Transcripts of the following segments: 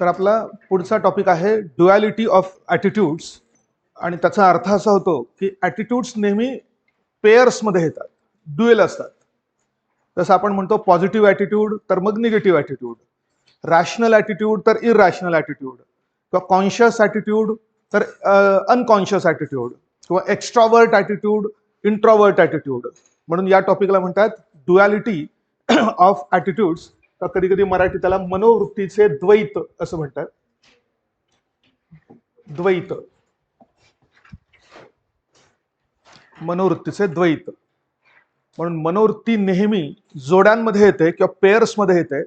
तर आपला पुढचा टॉपिक आहे ड्युअलिटी ऑफ ॲटिट्यूड्स. आणि त्याचा अर्थ असा होतो की ॲटिट्यूड्स नेहमी पेअर्समध्ये येतात, ड्युएल असतात. जसं आपण म्हणतो पॉझिटिव्ह ॲटिट्यूड तर मग निगेटिव्ह ॲटिट्यूड, रॅशनल ॲटिट्यूड तर इररॅशनल ॲटिट्यूड, किंवा कॉन्शियस ॲटिट्यूड तर अनकॉन्शियस ॲटिट्यूड, किंवा एक्स्ट्रॉवर्ट ॲटिट्यूड, इंट्रॉवर्ट ॲटिट्यूड. म्हणून या टॉपिकला म्हणतात ड्युअलिटी ऑफ ॲटिट्यूड्स. तर कधी कधी मराठी त्याला मनोवृत्तीचे द्वैत असं म्हणतात. द्वैत, मनोवृत्तीचे द्वैत. म्हणून मनोवृत्ती नेहमी जोड्यांमध्ये येते किंवा पेअर्समध्ये येते.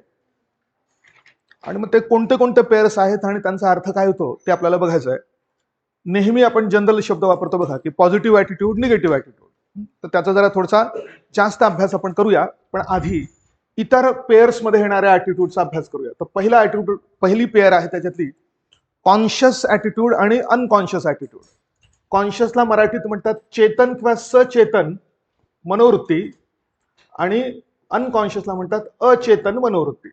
आणि मग ते कोणते कोणते पेअर्स आहेत आणि त्यांचा अर्थ काय होतो ते आपल्याला बघायचं आहे. नेहमी आपण जनरल शब्द वापरतो बघा की पॉझिटिव्ह ॲटिट्यूड, निगेटिव्ह ॲटिट्यूड. तर त्याचा जरा थोडासा जास्त अभ्यास आपण करूया. पण आधी इतर पेअर्समध्ये येणाऱ्या ॲटिट्यूडचा अभ्यास करूया. तर पहिला ॲटिट्यूड, पहिली पेअर आहे त्याच्यातली कॉन्शियस ॲटिट्यूड आणि अनकॉन्शियस ॲटिट्यूड. कॉन्शियसला मराठीत म्हणतात चेतन किंवा सचेतन मनोवृत्ती, आणि अनकॉन्शियसला म्हणतात अचेतन मनोवृत्ती.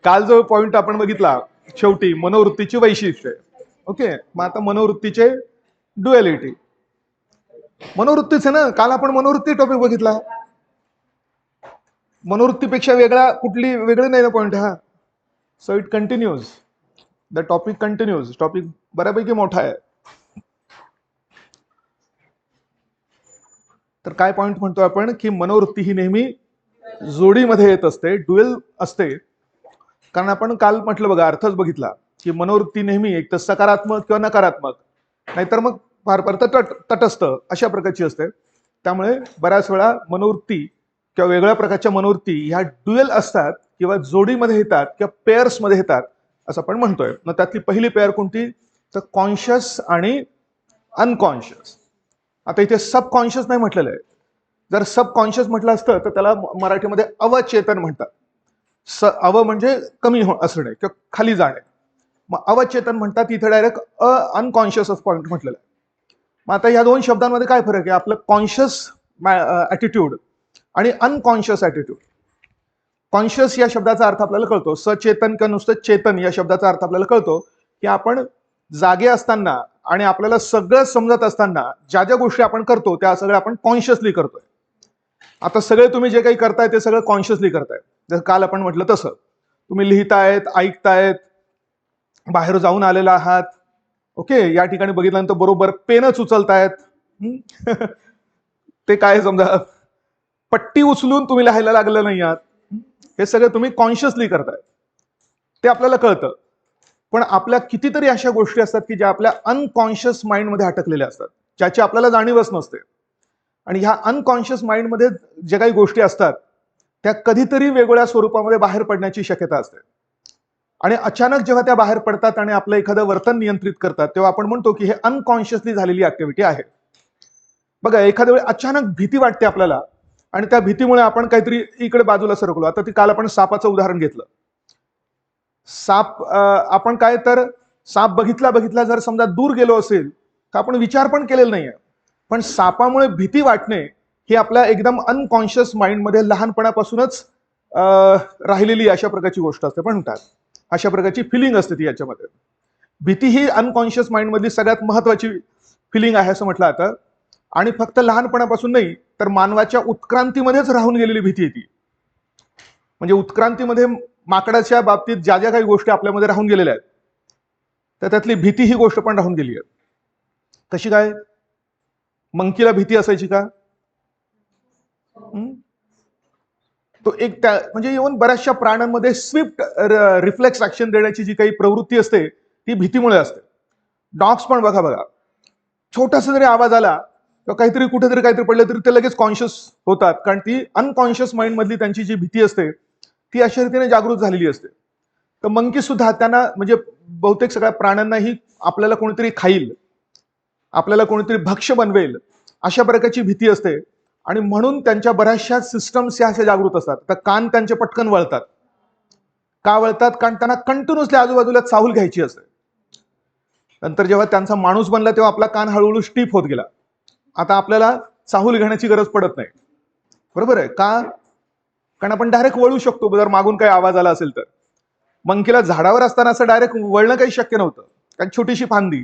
काल जो पॉइंट आपण बघितला शेवटी मनोवृत्तीची वैशिष्ट्ये. ओके, मग आता मनोवृत्तीचे ड्युअलिटी. मनोवृत्तीचे ना, काल आपण मनोवृत्ती टॉपिक बघितला. मनोवृत्तीपेक्षा वेगळा कुठली वेगळी नाही ना पॉइंट हा. So it continues, the topic continues. Topic बऱ्यापैकी मोठा आहे. तर काय पॉइंट म्हणतो आपण की मनोवृत्ती ही नेहमी जोडीमध्ये येत असते, ड्युएल असते. कारण आपण काल म्हटलं बघा, अर्थच बघितला की मनोवृत्ती नेहमी एक तर सकारात्मक किंवा नकारात्मक, नाहीतर मग फार फार तटस्थ अशा प्रकारची असते. त्यामुळे बऱ्याच वेळा मनोवृत्ती किंवा वेगळ्या प्रकारच्या मनोवृत्ती ह्या ड्युएल असतात किंवा जोडीमध्ये येतात किंवा पेअर्समध्ये येतात असं आपण म्हणतोय. मग त्यातली पहिली पेअर कोणती, तर कॉन्शियस आणि अनकॉन्शियस. आता इथे सबकॉन्शियस नाही म्हटलेलं आहे. जर सबकॉन्शियस म्हटलं असतं तर त्याला मराठीमध्ये अवचेतन म्हणतात. अव म्हणजे कमी असणे किंवा खाली जाणे. मग अवचेतन म्हणतात, इथे डायरेक्ट अनकॉन्शियस पॉइंट म्हटलेलं आहे. मग आता या दोन शब्दांमध्ये काय फरक आहे. आपलं कॉन्शियस ॲटिट्यूड आणि अनकॉन्शियस ॲटिट्यूड. कॉन्शियस या शब्दाचा अर्थ आपल्याला कळतो, सचेतन किंवा नुसतं चेतन या शब्दाचा अर्थ आपल्याला कळतो की आपण जागे असताना आणि आपल्याला सगळं समजत असताना ज्या ज्या गोष्टी आपण करतो त्या सगळ्या आपण कॉन्शियसली करतोय. आता सगळे तुम्ही जे काही करताय ते सगळं कॉन्शियसली करताय. जसं काल आपण म्हटलं तसं तुम्ही लिहितायत, ऐकतायत, बाहेर जाऊन आलेला आहात. ओके, या ठिकाणी बघितल्यानंतर बरोबर पेनच उचलतायत. ते काय समजा पट्टी उचलून तुम्ही लिहायला लागलं नाही आहात. हे सगळं तुम्ही कॉन्शियसली करताय, ते आपल्याला कळतं. पण आपल्या कितीतरी अशा गोष्टी असतात की ज्या आपल्या अनकॉन्शियस माइंडमध्ये अटकलेल्या असतात, ज्याची आपल्याला जाणीवच नसते. आणि ह्या अनकॉन्शियस माइंडमध्ये ज्या काही गोष्टी असतात त्या कधीतरी वेगवेगळ्या स्वरूपामध्ये बाहेर पडण्याची शक्यता असते. आणि अचानक जेव्हा त्या बाहेर पडतात आणि आपलं एखादं वर्तन नियंत्रित करतात तेव्हा आपण म्हणतो की हे अनकॉन्शियसली झालेली ऍक्टिव्हिटी आहे. बघा, एखाद्या वेळी अचानक भीती वाटते आपल्याला आणि त्या भीतीमुळे आपण काहीतरी इकडे बाजूला सरकलो. आता ती काल आपण सापाचं उदाहरण घेतलं. साप, आपण काय तर साप बघितला जर समजा दूर गेलो असेल तर आपण विचार पण केलेला नाहीये. पण सापामुळे भीती वाटणे ही आपल्या एकदम अनकॉन्शियस माइंडमध्ये लहानपणापासूनच राहिलेली अशा प्रकारची गोष्ट असते. पण म्हणतात अशा प्रकारची फिलिंग असते ती याच्यामध्ये. भीती ही अनकॉन्शियस माइंडमधली सगळ्यात महत्वाची फिलिंग आहे असं म्हटलं जातं. आणि फक्त लहानपणापासून नाही तर मानवाच्या उत्क्रांतीमध्येच राहून गेलेली भीती आहे ती. म्हणजे उत्क्रांतीमध्ये माकडाच्या बाबतीत ज्या ज्या काही गोष्टी आपल्यामध्ये राहून गेलेल्या आहेत तर त्यातली भीती ही गोष्ट पण राहून गेली आहे. कशी काय? मंकीला भीती असायची का? तो एक त्या म्हणजे इव्हन बऱ्याचशा प्राण्यांमध्ये स्विफ्ट रिफ्लेक्स ऍक्शन देण्याची जी काही प्रवृत्ती असते ती भीतीमुळे असते. डॉग्स पण बघा, छोटासा जरी आवाज आला किंवा काहीतरी कुठेतरी काहीतरी पडलं तरी ते लगेच कॉन्शियस होतात, कारण ती अनकॉन्शियस माइंड मधली त्यांची जी भीती असते ती अशा रीतीने जागृत झालेली असते. तर मंकी सुद्धा त्यांना म्हणजे बहुतेक सगळ्या प्राण्यांनाही आपल्याला कोणीतरी खाईल, आपल्याला कोणीतरी भक्ष्य बनवेल अशा प्रकारची भीती असते. आणि म्हणून त्यांच्या बऱ्याचशा सिस्टम्स ह्या अशा जागृत असतात. तर कान त्यांचे पटकन वळतात. का वळतात? कारण त्यांना कंटिन्युअसली आजूबाजूला चाहूल घ्यायची असते. नंतर जेव्हा त्यांचा माणूस बनला तेव्हा आपला कान हळूहळू स्टीप होत गेला. आता आपल्याला चाहूल घेण्याची गरज पडत नाही. बरोबर आहे का? कारण आपण डायरेक्ट वळू शकतो जर मागून काही आवाज आला असेल तर. मंकीला झाडावर असताना असं डायरेक्ट वळणं काही शक्य नव्हतं, कारण छोटीशी फांदी,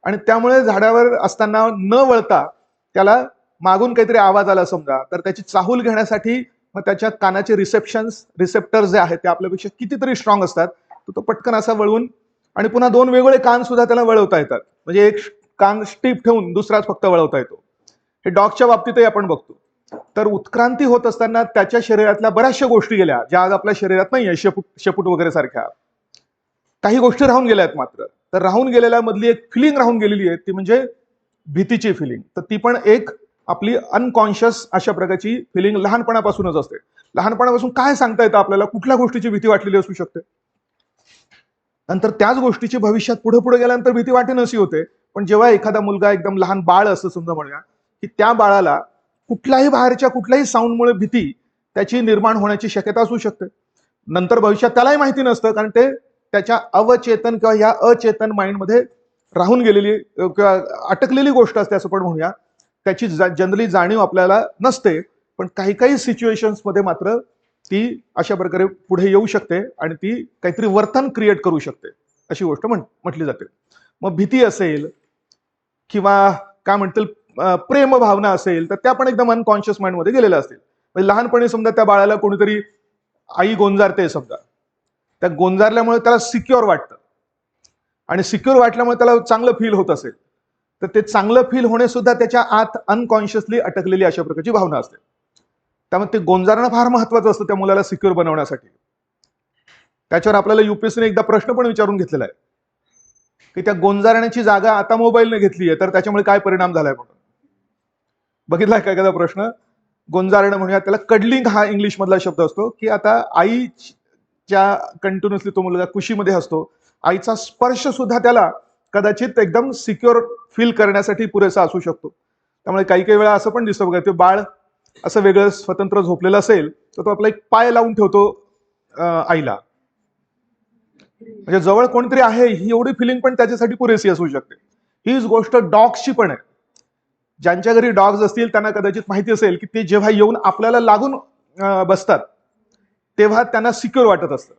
आणि त्यामुळे झाडावर असताना न वळता त्याला मागून काहीतरी आवाज आला समजा, तर त्याची चाहूल घेण्यासाठी मग त्याच्या कानाचे रिसेप्टर जे आहेत ते आपल्यापेक्षा कितीतरी स्ट्रॉंग असतात, तर तो पटकन असा वळवून, आणि पुन्हा दोन वेगवेगळे कान सुद्धा त्याला वळवता येतात, म्हणजे एक कान स्टीप ठेवून दुसराच फक्त वळवता येतो. हे डॉगच्या बाबतीतही आपण बघतो. तर उत्क्रांती होत असताना त्याच्या शरीरातल्या बऱ्याचशा गोष्टी गेल्या, ज्या आज आपल्या शरीरात नाही आहे, शेपूट वगैरे सारख्या काही गोष्टी राहून गेल्या आहेत. मात्र तर राहून गेलेल्या मधली एक फिलिंग राहून गेलेली आहे, ती म्हणजे भीतीची फिलिंग. तर ती पण एक आपली अनकॉन्शियस अशा प्रकारची फिलिंग लहानपणापासूनच असते. लहानपणापासून काय सांगता येतं आपल्याला, कुठल्या गोष्टीची भीती वाटलेली असू शकते, नंतर त्याच गोष्टीची भविष्यात पुढे पुढे गेल्यानंतर भीती वाटेनशी होते. पण जेव्हा एखादा मुलगा एकदम लहान बाळ असं समजा म्हणूया, की त्या बाळाला कुठल्याही बाहेरच्या कुठल्याही साऊंडमुळे भीती त्याची निर्माण होण्याची शक्यता असू शकते. नंतर भविष्यात त्यालाही माहिती नसतं, कारण ते त्याच्या अवचेतन किंवा या अचेतन माइंडमध्ये राहून गेलेली किंवा अटकलेली गोष्ट असते असं पण म्हणूया. त्याची जनरली जाणीव आपल्याला नसते, पण काही काही सिच्युएशन्समध्ये मात्र ती अशा प्रकारे पुढे येऊ शकते आणि ती काहीतरी वर्तन क्रिएट करू शकते, अशी गोष्ट म्हटली जाते. मग भीती असेल किंवा काय म्हणतील प्रेम भावना असेल, तर त्या पण एकदम अनकॉन्शियस माइंडमध्ये गेलेल्या असतील. म्हणजे लहानपणी समजा त्या बाळाला कोणीतरी आई गोंजारते समजा, त्या गोंजारल्यामुळे त्याला सिक्युअर वाटतं, आणि सिक्युअर वाटल्यामुळे त्याला चांगलं फील होत असेल, तर ते चांगलं फील होणे सुद्धा त्याच्या आत अनकॉन्शियसली अटकलेली अशा प्रकारची भावना असते. त्यामुळे ते गोंजारणं फार महत्वाचं असतं त्या मुलाला सिक्युअर बनवण्यासाठी. त्याच्यावर आपल्याला युपीएससीने एकदा प्रश्न पण विचारून घेतलेला आहे, की त्या गोंजारण्याची जागा आता मोबाईलने घेतली आहे, तर त्याच्यामुळे काय परिणाम झालाय म्हणून. बघितलाय का एखादा प्रश्न? गोंजारणं म्हणूया, त्याला कडलिंग हा इंग्लिश मधला शब्द असतो, की आता आईच्या कंटिन्युअसली तो मुलगा कुशीमध्ये असतो, आईचा स्पर्श सुद्धा त्याला कदाचित एकदम सिक्युअर फील करण्यासाठी पुरेसा असू शकतो. त्यामुळे काही काही वेळा असं पण दिसतं बघा, ते बाळ असं वेगळं स्वतंत्र झोपलेलं असेल, तर तो आपला एक पाय लावून ठेवतो आईला, म्हणजे जवळ कोणतरी आहे ही एवढी फिलिंग पण त्याच्यासाठी पुरेशी असू शकते. हीच गोष्ट डॉग्सची पण आहे. ज्यांच्या घरी डॉग्स असतील त्यांना कदाचित माहिती असेल, की ते जेव्हा येऊन आपल्याला लागून बसतात, तेव्हा त्यांना सिक्युअर वाटत असतं.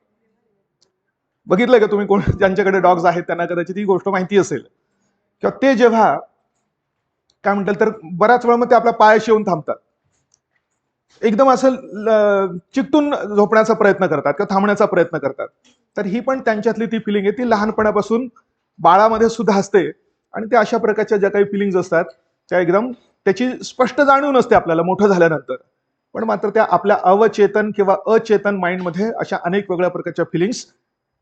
बघितलंय का तुम्ही? कोण ज्यांच्याकडे डॉग्स आहेत त्यांना कदाचित ही गोष्ट माहिती असेल. किंवा ते जेव्हा काय म्हणतात, तर बराच वेळा मग ते आपल्या पायाशी येऊन थांबतात, एकदम असं चिकटून झोपण्याचा प्रयत्न करतात किंवा थांबण्याचा प्रयत्न करतात. तर ही पण त्यांच्यातली ती फिलिंग आहे, ती लहानपणापासून बाळामध्ये सुद्धा असते. आणि त्या अशा प्रकारच्या ज्या काही फिलिंग्स असतात त्या एकदम त्याची स्पष्ट जाणीव नसते आपल्याला मोठं झाल्यानंतर, पण मात्र त्या आपल्या अवचेतन किंवा अचेतन माइंडमध्ये अशा अनेक वेगळ्या प्रकारच्या फिलिंग्स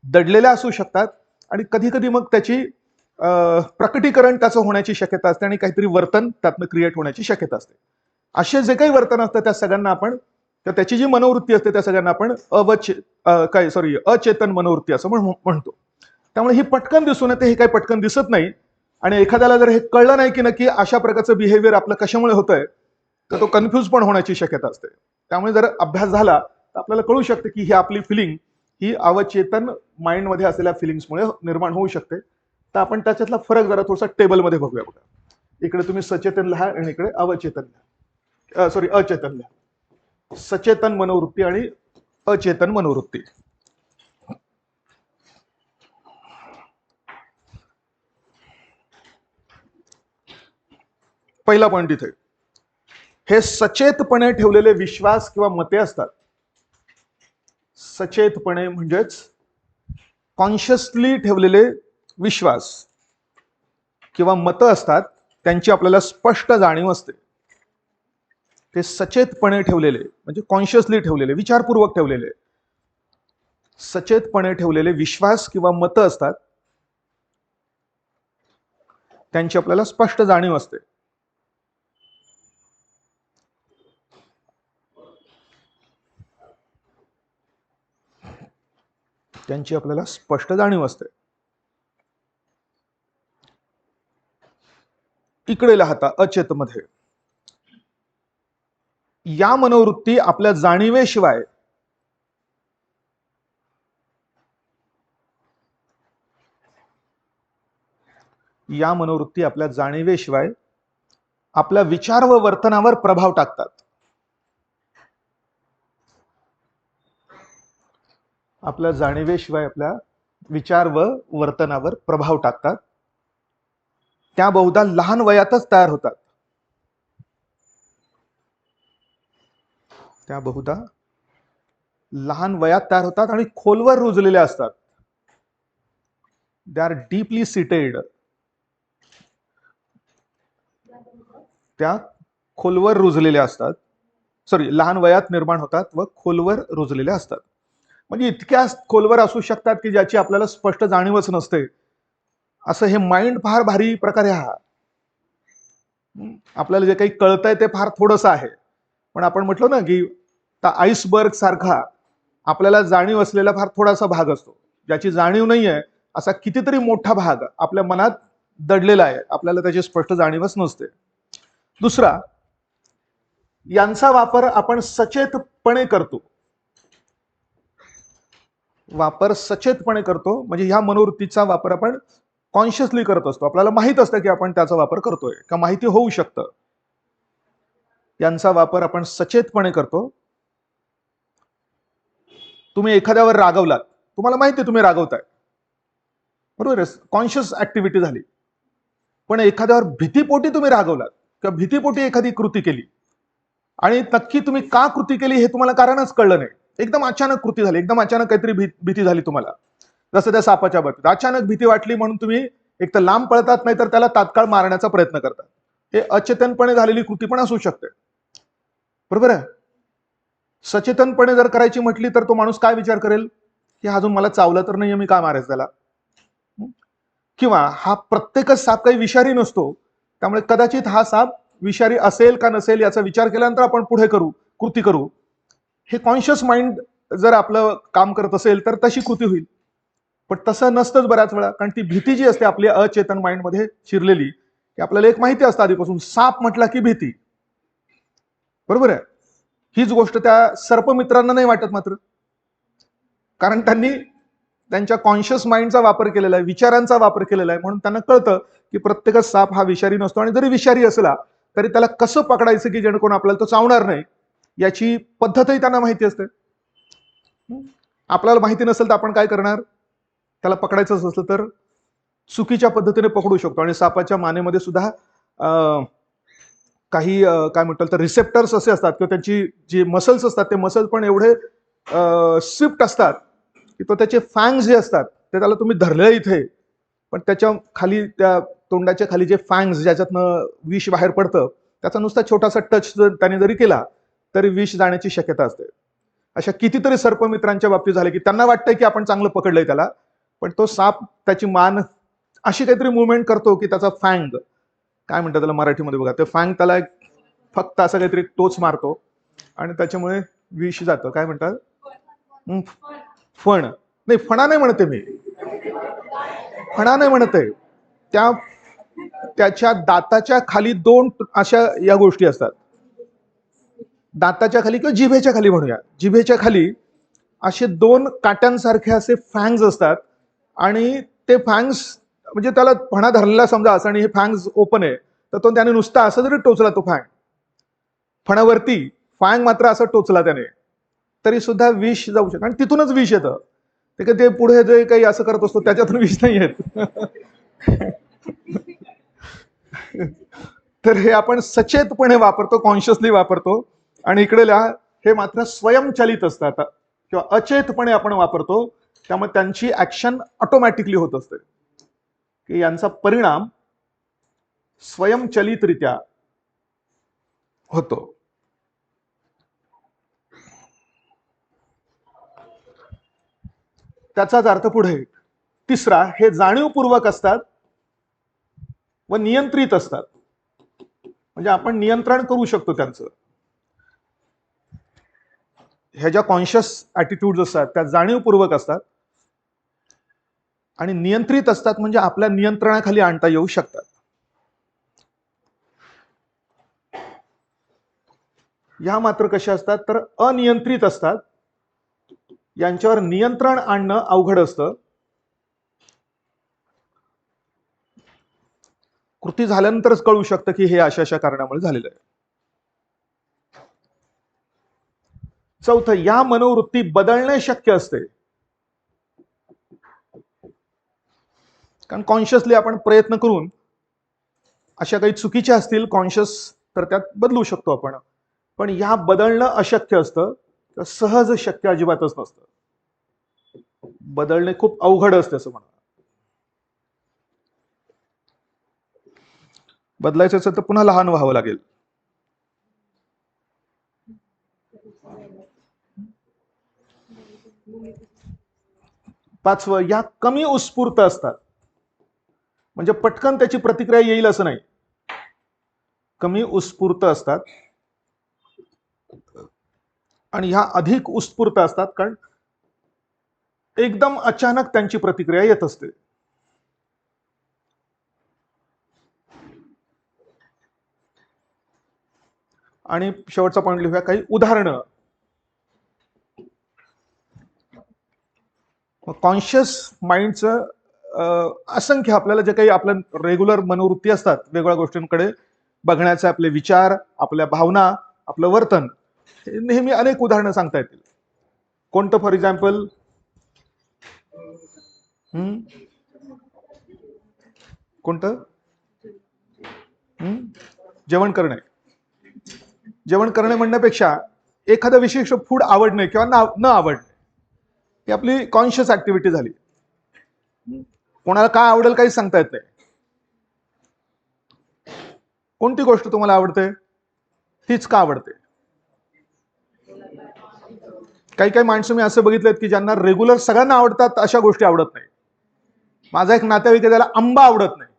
दडलेल्या असू शकतात. आणि कधी कधी मग त्याची प्रकटीकरण त्याचं होण्याची शक्यता असते आणि काहीतरी वर्तन त्यातनं क्रिएट होण्याची शक्यता असते. असे जे काही वर्तन असतं त्या सगळ्यांना आपण, त्याची जी मनोवृत्ती असते त्या सगळ्यांना आपण अचेतन मनोवृत्ती असं म्हणतो. त्यामुळे ही पटकन दिसून येते, हे काही पटकन दिसत नाही. आणि एखाद्याला जर हे कळलं नाही की नक्की अशा प्रकारचं बिहेवियर आपलं कशामुळे होतंय, तर तो कन्फ्यूज पण होण्याची शक्यता असते. त्यामुळे जर अभ्यास झाला तर आपल्याला कळू शकते की ही आपली फिलिंग ही अवचेतन माइंडमध्ये असलेल्या फिलिंग्समुळे निर्माण होऊ शकते. तर आपण त्याच्यातला फरक जरा थोडासा टेबलमध्ये बघूया. बघा, इकडे तुम्ही सचेतन लिहा आणि इकडे अवचेतन लिहा, अचेतन लिहा. सचेतन मनोवृत्ती आणि अचेतन मनोवृत्ती. पहिला पॉइंट इथे, हे सचेतपणे ठेवलेले विश्वास किंवा मते असतात. सचेतपणे म्हणजेच कॉन्शियसली ठेवलेले विश्वास किंवा मतं असतात, त्यांची आपल्याला स्पष्ट जाणीव असते. ते सचेतपणे ठेवलेले म्हणजे कॉन्शियसली ठेवलेले, विचारपूर्वक ठेवलेले, सचेतपणे ठेवलेले विश्वास किंवा मतं असतात, त्यांची आपल्याला स्पष्ट जाणीव असते. त्यांची आपल्याला स्पष्ट जाणीव असते. इकडे लिहता अचेत मध्ये, या मनोवृत्ती आपल्या जाणीवेशिवाय आपल्या जाणीवेशिवाय आपल्या विचार व वर्तनावर प्रभाव टाकतात. आपल्या जाणीवेशिवाय आपल्या विचार व वर्तनावर प्रभाव टाकतात. त्या बहुधा लहान वयातच तयार होतात. त्या बहुधा लहान वयात तयार होतात आणि खोलवर रुजलेल्या असतात. They are deeply seated. त्या खोलवर रुजलेल्या असतात. लहान वयात निर्माण होतात व खोलवर रुजलेल्या असतात. म्हणजे इतक्या खोलवर असू शकतात की ज्याची आपल्याला स्पष्ट जाणीवच नसते. असं हे माइंड फार भारी प्रकारे हा. आपल्याला जे काही कळतंय ते फार थोडंसं आहे. पण आपण म्हटलं ना की आईसबर्ग सारखा आपल्याला जाणीव असलेला फार थोडासा भाग असतो. ज्याची जाणीव नाहीये असा कितीतरी मोठा भाग आपल्या मनात दडलेला आहे. आपल्याला त्याची स्पष्ट जाणीवच नसते. दुसरा, यांचा वापर आपण सचेतपणे करतो. सचेतपणे करतो म्हणजे ह्या मनोवृत्तीचा वापर आपण कॉन्शियसली करत असतो. आपल्याला माहित असतं की आपण त्याचा वापर करतोय का माहिती होऊ शकतं. यांचा वापर आपण सचेतपणे करतो. तुम्ही एखाद्यावर रागवलात, तुम्हाला माहिती आहे तुम्ही रागवताय, बरोबर आहे, कॉन्शियस ऍक्टिव्हिटी झाली. पण एखाद्यावर भीतीपोटी तुम्ही रागवलात किंवा भीतीपोटी एखादी कृती केली आणि नक्की तुम्ही का कृती केली हे तुम्हाला कारणच कळलं नाही. एकदम अचानक कृती झाली, एकदम अचानक काहीतरी भीती झाली तुम्हाला. जसं त्या सापाच्या बाबतीत अचानक भीती वाटली म्हणून तुम्ही एक तर लांब पळतात, नाही तर त्याला तात्काळ मारण्याचा प्रयत्न करतात. हे अचेतनपणे झालेली कृती पण असू शकते, बरोबर आहे. सचेतनपणे जर करायची म्हटली तर तो माणूस काय विचार करेल की अजून मला चावलं तर नाहीये, मी काय मारायचं त्याला. किंवा हा प्रत्येकच साप काही विषारी नसतो, त्यामुळे कदाचित हा साप विषारी असेल का नसेल याचा विचार केल्यानंतर आपण पुढे कृती करू. हे कॉन्शियस माइंड जर आपलं काम करत असेल तर तशी कृती होईल. पण तसं नसतंच बऱ्याच वेळा, कारण ती भीती जी असते आपल्या अचेतन माइंडमध्ये शिरलेली, की आपल्याला एक माहिती असतं आधीपासून, साप म्हटला की भीती, बरोबर आहे. हीच गोष्ट त्या सर्पमित्रांना नाही वाटत मात्र, कारण त्यांनी त्यांच्या कॉन्शियस माइंडचा वापर केलेला आहे, विचारांचा वापर केलेला आहे, म्हणून त्यांना कळतं की प्रत्येकच साप हा विषारी नसतो. आणि जरी विषारी असला तरी त्याला कसं पकडायचं की जेणेकरून आपल्याला तो चावणार नाही याची पद्धतही त्यांना माहिती असते. आपल्याला माहिती नसेल तर आपण काय करणार, त्याला पकडायचं असलं तर चुकीच्या पद्धतीने पकडू शकतो. आणि सापाच्या मानेमध्ये सुद्धा काही काय म्हणतात तर रिसेप्टर्स असे असतात किंवा त्यांची जे मसल्स असतात ते मसल्स पण एवढे स्विफ्ट असतात की तो त्याचे फँग्स जे असतात ते त्याला तुम्ही धरले इथे, पण त्याच्या खाली त्या तोंडाच्या खाली जे फँग्स ज्याच्यातनं विष बाहेर पडतं त्याचा नुसता छोटासा टच त्याने जरी केला तरी विष जाण्याची शक्यता असते. अशा कितीतरी सर्पमित्रांच्या बाबतीत झाले की त्यांना वाटतंय की आपण चांगलं पकडलंय त्याला, पण तो साप त्याची मान अशी काहीतरी मुवमेंट करतो की त्याचा फँग, काय म्हणतात त्याला मराठीमध्ये बघा, ते फँग त्याला फक्त असं काहीतरी टोच मारतो आणि त्याच्यामुळे विष जातं. काय म्हणतात, फण नाही, फणा नाही म्हणते मी, फणा नाही म्हणते. त्याच्या दाताच्या खाली दोन अशा या गोष्टी असतात, दाताच्या खाली किंवा जिभेच्या खाली म्हणूया, जिभेच्या खाली असे दोन काट्यांसारखे असे फँग्स असतात. आणि ते फँग्स म्हणजे त्याला फणा धरलेला समजा असं आणि हे फँग्स ओपन आहे, तर तो त्याने नुसता असं जरी टोचला तो फणावरती, फँग मात्र असं टोचला त्याने तरी सुद्धा विष जाऊ शकतं. आणि तिथूनच विष येतं. ते पुढे जे काही असं करत असतो त्याच्यातून विष नाही येत. तर हे आपण सचेतपणे वापरतो, कॉन्शियसली वापरतो. आणि इकडे हे मात्र स्वयंचलित असतात किंवा अचेतपणे आपण वापरतो, त्यामुळे त्यांची ऍक्शन ऑटोमॅटिकली होत असते की यांचा परिणाम स्वयंचलितरित्या होतो. त्याचाच अर्थ पुढे तिसरा, हे जाणीवपूर्वक असतात व नियंत्रित असतात. म्हणजे आपण नियंत्रण करू शकतो त्यांचं. ह्या ज्या कॉन्शियस ऍटिट्यूड असतात त्या जाणीवपूर्वक असतात आणि नियंत्रित असतात, म्हणजे आपल्या नियंत्रणाखाली आणता येऊ शकतात. ह्या मात्र कशा असतात तर अनियंत्रित असतात. यांच्यावर नियंत्रण आणणं अवघड असतं. कृती झाल्यानंतरच कळू शकतं की हे अशा अशा कारणामुळे झालेलं आहे. चौथं, या मनोवृत्ती बदलणे शक्य असते. कारण कॉन्शियसली आपण प्रयत्न करून अशा काही चुकीच्या असतील कॉन्शियस तर त्यात बदलू शकतो आपण, पण या बदलणं अशक्य असतं, सहज शक्य अजिबातच नसतं. बदलणे खूप अवघड असते असं म्हणा. बदलायचं असेल तर पुन्हा लहान व्हावं लागेल. पाचवं, या कमी उत्स्फूर्त असतात, म्हणजे पटकन त्याची प्रतिक्रिया येईल असं नाही. कमी उत्स्फूर्त असतात आणि ह्या अधिक उत्स्फूर्त असतात, कारण एकदम अचानक त्यांची प्रतिक्रिया येत असते. आणि शेवटचा पॉईंट लिहूया, काही उदाहरणं. कॉन्शियस माइंडचं असंख्य आपल्याला जे काही आपल्या रेग्युलर मनोवृत्ती असतात, वेगवेगळ्या गोष्टींकडे बघण्याचे आपले विचार, आपल्या भावना, आपलं वर्तन, नेहमी अनेक उदाहरणं सांगता येतील. कोणतं? फॉर एक्झाम्पल, कोणतं? जेवण करणे. जेवण करणे म्हणण्यापेक्षा एखादं विशिष्ट फूड आवडणे किंवा न आवडणे, ही आपली कॉन्शियस ऍक्टिव्हिटी झाली. कोणाला काय आवडेल काही सांगता येत नाही. कोणती गोष्ट तुम्हाला आवडते तीच का आवडते? काही काही माणसं मी असं बघितलेत की ज्यांना रेग्युलर सगळ्यांना आवडतात अशा गोष्टी आवडत नाही. माझा एक नातेवाईक आहे, त्याला आंबा आवडत नाही.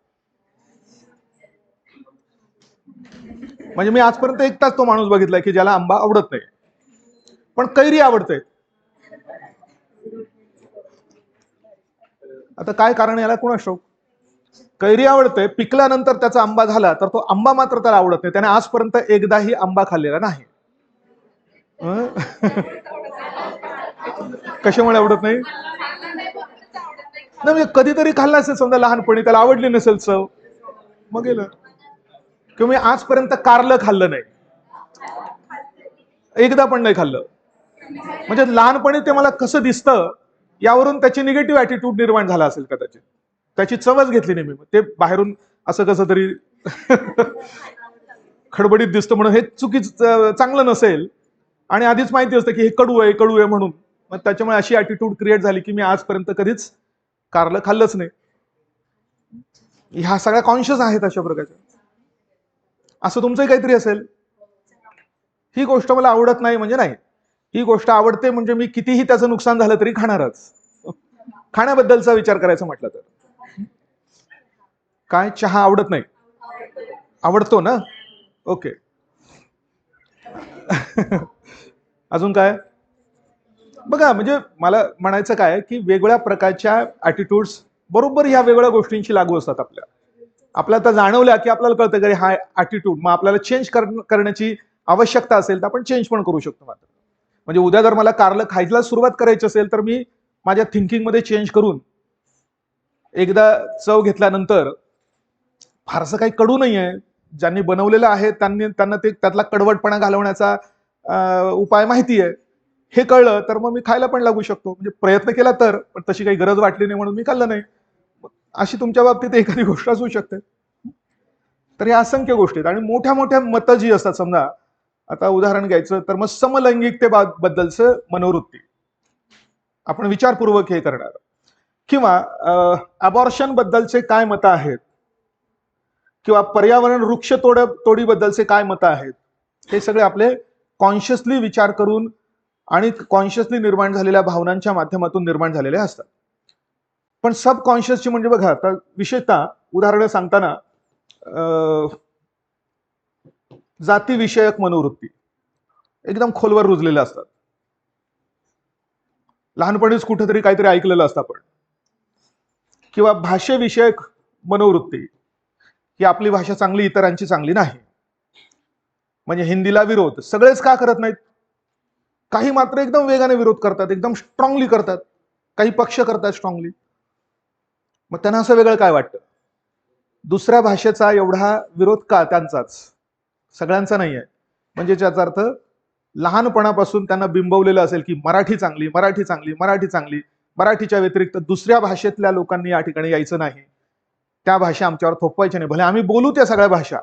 म्हणजे मी आजपर्यंत एकटाच तो माणूस बघितलाय की ज्याला आंबा आवडत नाही, पण कैरी आवडते. आता काय कारण याला कोणास ठाऊक. कैरी आवडते, पिकल्यानंतर त्याचा आंबा झाला तर तो आंबा मात्र त्याला आवडत नाही. त्याने आजपर्यंत एकदाही आंबा खाल्लेला नाही. कशामुळे आवडत नाही? म्हणजे कधीतरी खाल्ला असेल, समजा लहानपणी त्याला आवडली नसेल चव, मग गेलं. किंवा मी आजपर्यंत कारलं खाल्लं नाही, एकदा पण नाही खाल्लं. म्हणजे लहानपणी ते मला कसं दिसतं यावरून त्याची निगेटिव्ह ऍटिट्यूड निर्माण झाला असेल कदाचित. त्याची चवच घेतली नाही मी. ते बाहेरून असं कसं तरी खडबडीत दिसतं म्हणून हे चुकीचं, चांगलं नसेल. आणि आधीच माहिती असतं की हे कडू आहे कडू आहे म्हणून, मग त्याच्यामुळे अशी ऍटिट्यूड क्रिएट झाली की मी आजपर्यंत कधीच कारलं खाल्लंच नाही. ह्या सगळ्या कॉन्शियस आहेत अशा प्रकारच्या. असं तुमचंही काहीतरी असेल. ही गोष्ट मला आवडत नाही म्हणजे नाही, ही गोष्ट आवडते म्हणजे मी कितीही त्याचं नुकसान झालं तरी खाणारच. खाण्याबद्दलचा विचार करायचा म्हटलं तर काय, चहा आवडत नाही? आवडतो ना? ओके. अजून काय? बघा, म्हणजे मला म्हणायचं काय की वेगवेगळ्या प्रकारच्या ऍटिट्यूड्स बरोबर ह्या वेगवेगळ्या गोष्टींची लागू असतात. आपल्याला तर जाणवल्या की आपल्याला कळतं की हा ऍटिट्यूड, मग आपल्याला चेंज करण्याची आवश्यकता असेल तर आपण चेंज पण करू शकतो. मात्र म्हणजे उद्या जर मला कारलं खायला सुरुवात करायची असेल तर मी माझ्या थिंकिंग मध्ये चेंज करून एकदा चव घेतल्यानंतर फारसं काही कडू नाहीये, ज्यांनी बनवलेलं आहे त्यांना ते त्यातला कडवटपणा घालवण्याचा उपाय माहिती आहे. हे कळलं तर मग मी खायला पण लागू शकतो. म्हणजे प्रयत्न केला तर, पण तशी काही गरज वाटली नाही म्हणून मी खाल्लं नाही. अशी तुमच्या बाबतीत एखादी गोष्ट असू शकते. तर या असंख्य गोष्टी आहेत. आणि मोठ्या मोठ्या मतं जी असतात, समजा आता उदाहरण घ्यायचं तर मग समलैंगिकतेबद्दलचं मनोवृत्ती आपण विचारपूर्वक हे करणार, किंवा अबॉर्शन बद्दलचे काय मतं आहेत, किंवा पर्यावरण वृक्ष तोडीबद्दलचे काय मतं आहेत, हे सगळे आपले कॉन्शियसली विचार करून आणि कॉन्शियसली निर्माण झालेल्या भावनांच्या माध्यमातून निर्माण झालेले असतात. पण सबकॉन्शियसची म्हणजे बघा, आता विशेषतः उदाहरणं सांगताना जातीविषयक मनोवृत्ती एकदम खोलवर रुजलेल्या असतात. लहानपणीच कुठेतरी काहीतरी ऐकलेलं असतं आपण. किंवा भाषेविषयक मनोवृत्ती की आपली भाषा चांगली, इतरांची चांगली नाही. म्हणजे हिंदीला विरोध सगळेच का करत नाहीत, काही मात्र एकदम वेगाने विरोध करतात, एकदम स्ट्रॉंगली करतात, काही पक्ष करतात स्ट्रॉंगली. मग त्यांना असं वेगळं काय वाटतं? दुसऱ्या भाषेचा एवढा विरोध का त्यांचाच, सगळ्यांचा नाही आहे. म्हणजे त्याचा अर्थ लहानपणापासून त्यांना बिंबवलेलं असेल की मराठी चांगली, मराठी चांगली, मराठी चांगली, मराठीच्या व्यतिरिक्त दुसऱ्या भाषेतल्या लोकांनी या ठिकाणी यायचं नाही, त्या भाषा आमच्यावर थोपवायच्या नाही, भले आम्ही बोलू त्या सगळ्या भाषा.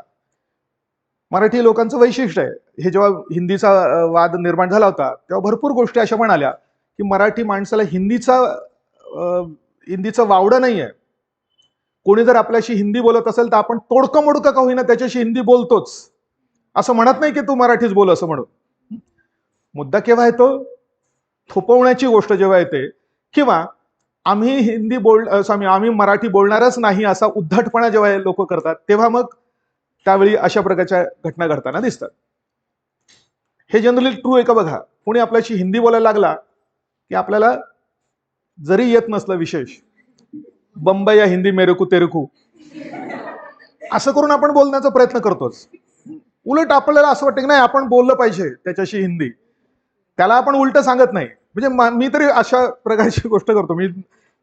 मराठी लोकांचं वैशिष्ट्य आहे. हे जेव्हा हिंदीचा वाद निर्माण झाला होता तेव्हा भरपूर गोष्टी अशा पण आल्या की मराठी माणसाला हिंदीचं वावडं नाही आहे. कोणी जर आपल्याशी हिंदी बोलत असेल तर आपण तोडकं मोडकं का होईना त्याच्याशी हिंदी बोलतोच, असं म्हणत नाही की तू मराठीच बोल असं म्हणून. मुद्दा केव्हा येतो? थोपवण्याची गोष्ट जेव्हा येते, किंवा आम्ही मराठी बोलणारच नाही असा उद्धटपणा जेव्हा लोक करतात, तेव्हा मग त्यावेळी अशा प्रकारच्या घटना घडताना दिसतात. हे जनरली ट्रू आहे का बघा. कोणी आपल्याशी हिंदी बोलायला लागला की आपल्याला जरी येत नसलं विशेष, बंबई या हिंदी मेरेकू तेरेकू असं करून आपण बोलण्याचा प्रयत्न करतोच. उलट आपल्याला असं वाटतं की नाही आपण बोललं पाहिजे त्याच्याशी हिंदी, त्याला आपण उलट सांगत नाही. म्हणजे मी तरी अशा प्रकारची गोष्ट करतो. मी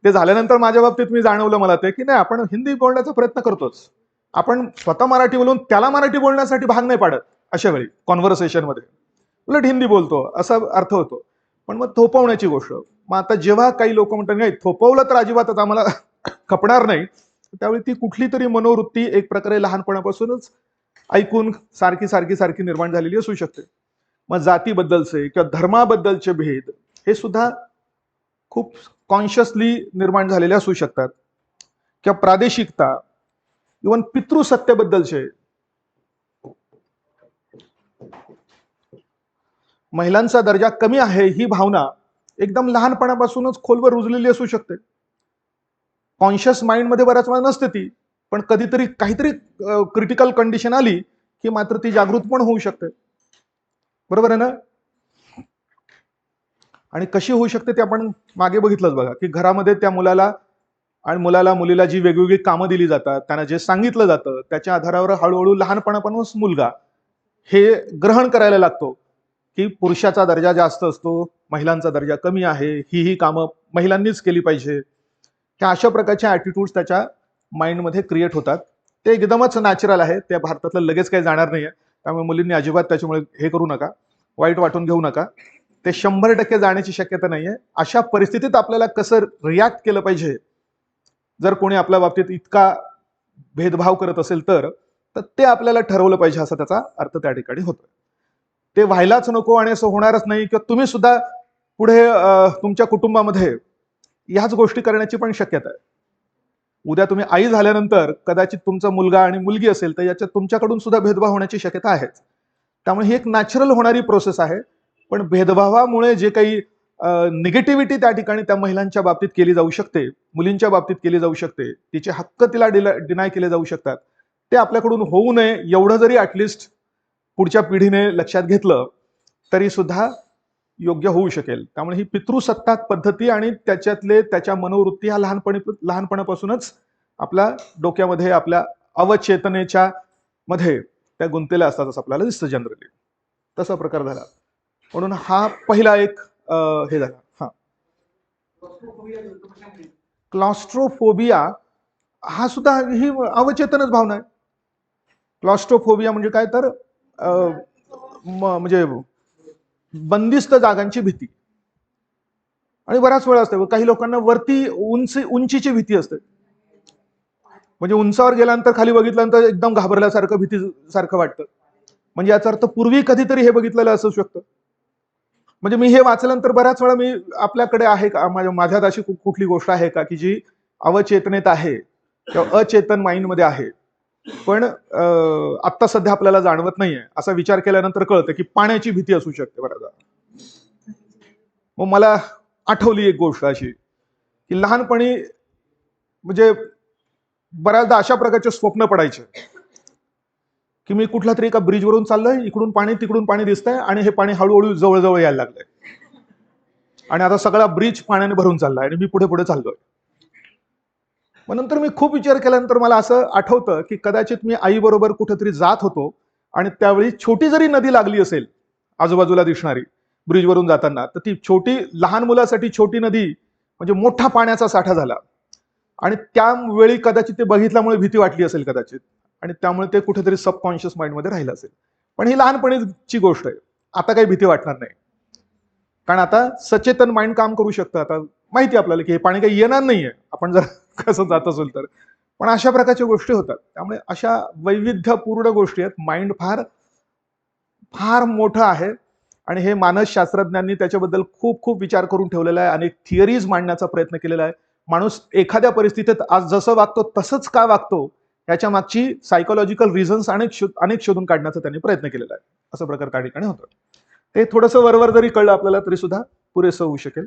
ते झाल्यानंतर माझ्या बाबतीत मी जाणवलं मला ते की नाही आपण हिंदी बोलण्याचा प्रयत्न करतोच. आपण स्वतः मराठी बोलून त्याला मराठी बोलण्यासाठी भाग नाही पाडत. अशा वेळी कॉन्व्हर्सेशन मध्ये उलट हिंदी बोलतो असा अर्थ होतो. पण मग थोपवण्याची गोष्ट, मग आता जेव्हा काही लोक म्हणतात नाही थोपवलं तर अजिबातच आम्हाला खपणार नाही, त्यावेळी ती कुठली तरी मनोवृत्ती एक प्रकारे लहानपणापासूनच ऐकून सारखी सारखी सारखी निर्माण झालेली असू शकते. मग जातीबद्दलचे किंवा धर्माबद्दलचे भेद हे सुद्धा खूप कॉन्शियसली निर्माण झालेले असू शकतात, किंवा प्रादेशिकता, इव्हन पितृसत्तेबद्दलचे, महिलांचा दर्जा कमी आहे ही भावना एकदम लहानपणापासूनच खोलवर रुजलेली असू शकते. कॉन्शियस माइंड मध्ये बऱ्याच वेळा नसते ती, पण कधीतरी काहीतरी क्रिटिकल कंडिशन आली की मात्र ती जागृत पण होऊ शकते. बरोबर आहे ना? आणि कशी होऊ शकते ते आपण मागे बघितलंच बघा, की घरामध्ये त्या मुलाला मुलीला जी वेगवेगळी कामं दिली जातात, त्यांना जे सांगितलं जातं त्याच्या आधारावर हळूहळू लहानपणापासूनच मुलगा हे ग्रहण करायला लागतो की पुरुषाचा दर्जा जास्त असतो, महिलांचा दर्जा कमी आहे, ही कामं महिलांनीच केली पाहिजे. ह्या अशा प्रकारच्या ऍटिट्यूड्स त्याच्या माइंडमध्ये क्रिएट होतात. ते एकदमच नॅचरल आहे, त्या भारतातलं लगेच काही जाणार नाहीये. त्यामुळे मुलींनी अजिबात त्याच्यामुळे हे करू नका, वाईट वाटून घेऊ नका. ते 100% जाण्याची शक्यता नाहीये. अशा परिस्थितीत आपल्याला कसं रिॲक्ट केलं पाहिजे, जर कोणी आपल्या बाबतीत इतका भेदभाव करत असेल तर ते आपल्याला ठरवलं पाहिजे, असा त्याचा अर्थ त्या ठिकाणी होतो. ते व्हायलाच नको आणि असं होणारच नाही, किंवा तुम्ही सुद्धा पुढे तुमच्या कुटुंबामध्ये ह्याच गोष्टी करण्याची पण शक्यता आहे. उद्या तुम्ही आई झाल्यानंतर कदाचित तुमचा मुलगा आणि मुलगी असेल तर याच्यात तुमच्याकडून सुद्धा भेदभाव होण्याची शक्यता आहे. त्यामुळे ही एक नॅचरल होणारी प्रोसेस आहे. पण भेदभावामुळे जे काही निगेटिव्हिटी त्या ठिकाणी त्या महिलांच्या बाबतीत केली जाऊ शकते, मुलींच्या बाबतीत केली जाऊ शकते, तिचे हक्क तिला डिनाय केले जाऊ शकतात, ते आपल्याकडून होऊ नये एवढं जरी ऍटलिस्ट पुढच्या पिढीने लक्षात घेतलं तरी सुद्धा योग्य होऊ शकेल. त्यामुळे ही पितृसत्ताक पद्धती आणि त्याच्या मनोवृत्ती ह्या लहानपणापासूनच आपल्या डोक्यामध्ये, आपल्या अवचेतनेच्या मध्ये त्या गुंतलेल्या असतात असं आपल्याला दिसतं जनरली. तसा प्रकार झाला. म्हणून हा पहिला एक हे झाला. हा, क्लॉस्ट्रोफोबिया हा सुद्धा ही अवचेतनच भावना आहे. क्लॉस्ट्रोफोबिया म्हणजे काय तर म्हणजे बंदिस्त जागांची भीती. आणि बऱ्याच वेळा असते काही लोकांना वरती उंचीची भीती असते. म्हणजे उंचावर गेल्यानंतर खाली बघितल्यानंतर एकदम घाबरल्यासारखं भीतीसारखं वाटतं. म्हणजे याचा अर्थ पूर्वी कधीतरी हे बघितलेलं असू शकतं. म्हणजे मी हे वाचल्यानंतर बऱ्याच वेळा मी आपल्याकडे आहे का, माझ्यात अशी कुठली गोष्ट आहे का की जी अवचेतनेत आहे किंवा अचेतन माइंड मध्ये आहे, पण आत्ता सध्या आपल्याला जाणवत नाहीये, असा विचार केल्यानंतर कळतं की पाण्याची भीती असू शकते बऱ्याचदा. मग मला आठवली एक गोष्ट अशी की लहानपणी म्हणजे बऱ्याचदा अशा प्रकारचे स्वप्न पडायचे की मी कुठल्या तरी एका ब्रिजवरून चाललोय, इकडून पाणी तिकडून पाणी दिसतंय आणि हे पाणी हळूहळू जवळजवळ यायला लागलंय आणि आता सगळा ब्रिज पाण्याने भरून चाललाय आणि मी पुढे पुढे चाललोय. मग नंतर मी खूप विचार केल्यानंतर मला असं आठवतं की कदाचित मी आई बरोबर कुठेतरी जात होतो आणि त्यावेळी छोटी जरी नदी लागली असेल आजूबाजूला दिसणारी ब्रिजवरून जाताना, तर ती छोटी लहान मुलासाठी छोटी नदी म्हणजे मोठा पाण्याचा साठा झाला आणि त्यावेळी कदाचित ते बघितल्यामुळे भीती वाटली असेल कदाचित आणि त्यामुळे ते कुठेतरी सबकॉन्शियस माइंड मध्ये राहिलं असेल. पण ही लहानपणीची गोष्ट आहे, आता काही भीती वाटणार नाही, कारण आता सचेतन माइंड काम करू शकतं. आता माहिती आपल्याला की हे पाणी काही येणार नाहीये आपण जर कसं जात असेल तर, पण अशा प्रकारच्या गोष्टी होतात. त्यामुळे अशा वैविध्यपूर्ण गोष्टी आहेत. माइंड फार फार मोठं आहे आणि हे मानसशास्त्रज्ञांनी त्याच्याबद्दल खूप खूप विचार करून ठेवलेला आहे. अनेक थिअरीज मांडण्याचा प्रयत्न केलेला आहे. माणूस एखाद्या परिस्थितीत आज जसं वागतो तसंच का वागतो याच्या मागची सायकोलॉजिकल रिझन्स अनेक शोधून काढण्याचा त्यांनी प्रयत्न केलेला आहे. असं प्रकार त्या ठिकाणी होतं. ते थोडंसं वरवर जरी कळलं आपल्याला तरी सुद्धा पुरेसं होऊ शकेल.